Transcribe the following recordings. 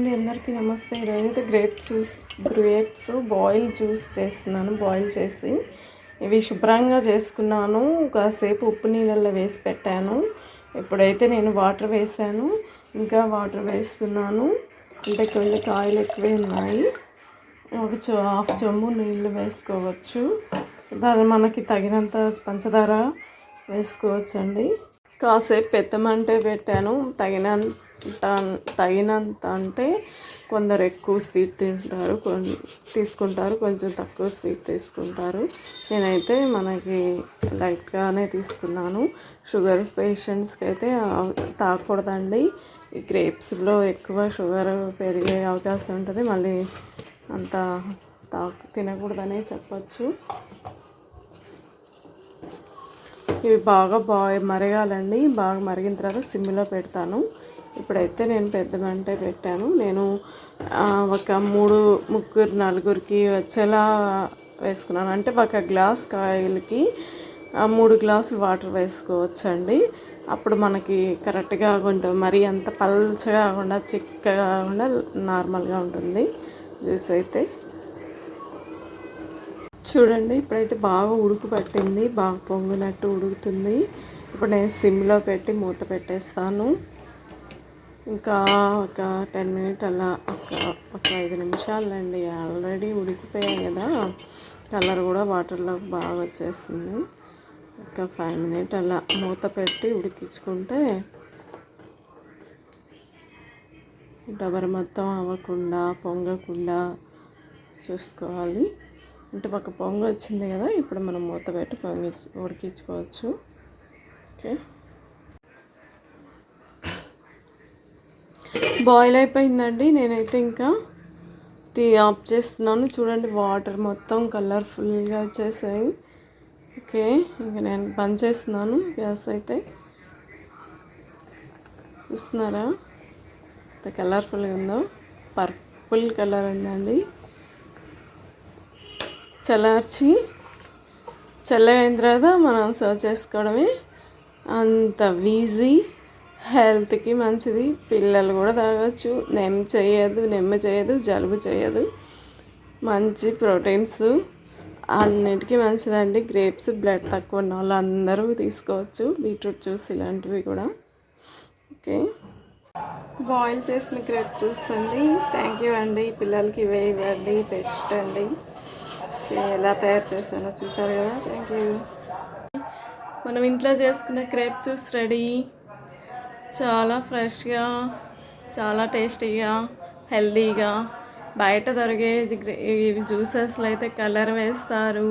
అండి, అందరికీ నమస్తే. ఈరోజైతే గ్రేప్స్ బాయిల్ జ్యూస్ చేస్తున్నాను. బాయిల్ చేసి ఇవి శుభ్రంగా చేసుకున్నాను. కాసేపు ఉప్పు నీళ్ళల్లో వేసి పెట్టాను. ఇప్పుడైతే నేను వాటర్ వేసాను, ఇంకా వాటర్ వేస్తున్నాను. అంటే కొన్ని కాయలు ఎక్కువే ఉన్నాయి. ఒక హాఫ్ చెంబు నీళ్ళు వేసుకోవచ్చు. దాన్ని మనకి తగినంత పంచదార వేసుకోవచ్చండి. కాసేపు పెట్టమంటే పెట్టాను. తగినంత అంటే కొందరు ఎక్కువ స్వీట్ తీసుకుంటారు, కొంచెం తక్కువ స్వీట్ తీసుకుంటారు. నేనైతే మనకి లైట్గానే తీసుకున్నాను. షుగర్ పేషెంట్స్కి అయితే తాగకూడదండి. ఈ గ్రేప్స్లో ఎక్కువ షుగర్ పెరిగే అవకాశం ఉంటుంది. మళ్ళీ అంత తినకూడదనే చెప్పచ్చు. ఇవి బాగా మరగాలండి. బాగా మరిగిన తర్వాత సిమ్లో పెడతాను. ఇప్పుడైతే నేను పెద్ద మంటే పెట్టాను. నేను ఒక 3-4 వచ్చేలా వేసుకున్నాను. అంటే ఒక గ్లాస్ కాయలకి 3 గ్లాసులు వాటర్ వేసుకోవచ్చండి. అప్పుడు మనకి కరెక్ట్గా కొంచెం మరీ అంత పల్చగా కాకుండా చిక్కగా కాకుండా నార్మల్గా ఉంటుంది జ్యూస్ అయితే. చూడండి, ఇప్పుడైతే బాగా ఉడుకు పట్టింది, బాగా పొంగినట్టు ఉడుకుతుంది. ఇప్పుడు నేను సిమ్లో పెట్టి మూత పెట్టేస్తాను. ఇంకా ఒక 10 మినిట్ అలా ఒక 5 నిమిషాలండి. ఆల్రెడీ ఉడికిపోయాయి కదా, కలర్ కూడా వాటర్లో బాగా వచ్చేస్తుంది. ఒక 5 మినిట్ అలా మూత పెట్టి ఉడికించుకుంటే డబర్ మొత్తం అవ్వకుండా పొంగకుండా చూసుకోవాలి. అంటే ఒక పొంగ వచ్చింది కదా, ఇప్పుడు మనం మూత పెట్టి ఉడికించుకోవచ్చు. ఓకే, బాయిల్ అయిపోయిందండి. నేనైతే ఇంకా ఆఫ్ చేస్తున్నాను. చూడండి, వాటర్ మొత్తం కలర్ఫుల్గా వచ్చేసాయి. ఓకే, ఇంకా నేను బంద్ చేస్తున్నాను గ్యాస్ అయితే. చూస్తున్నారా ఎంత కలర్ఫుల్గా ఉందో? పర్పుల్ కలర్ ఉందండి. చల్లగైన తర్వాత మనం సర్వ్ చేసుకోవడమే. అంత ఈజీ, హెల్త్కి మంచిది. పిల్లలు కూడా తాగొచ్చు. నెమ్మ చేయదు, జలుబు చేయదు. మంచి ప్రోటీన్స్, అన్నిటికీ మంచిదండి. గ్రేప్స్ బ్లడ్ తక్కువ ఉన్న వాళ్ళు అందరూ తీసుకోవచ్చు. బీట్రూట్ జ్యూస్ ఇలాంటివి కూడా. ఓకే, బాయిల్ చేసిన గ్రేప్ జ్యూస్ అండి. థ్యాంక్ యూ అండి. పిల్లలకి ఇవే ఇవ్వండి, బెస్ట్ అండి. ఎలా తయారు చేస్తానో చూసారు కదా. Thank you. మనం ఇంట్లో చేసుకున్న గ్రేప్ జ్యూస్ రెడీ. చాలా ఫ్రెష్గా, చాలా టేస్టీగా, హెల్తీగా. బయట దొరికే జ్యూసెస్లో అయితే కలర్ వేస్తారు,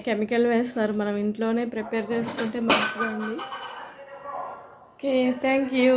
కెమికల్ వేస్తారు. మనం ఇంట్లోనే ప్రిపేర్ చేసుకుంటే మంచిదండి. Okay, thank you.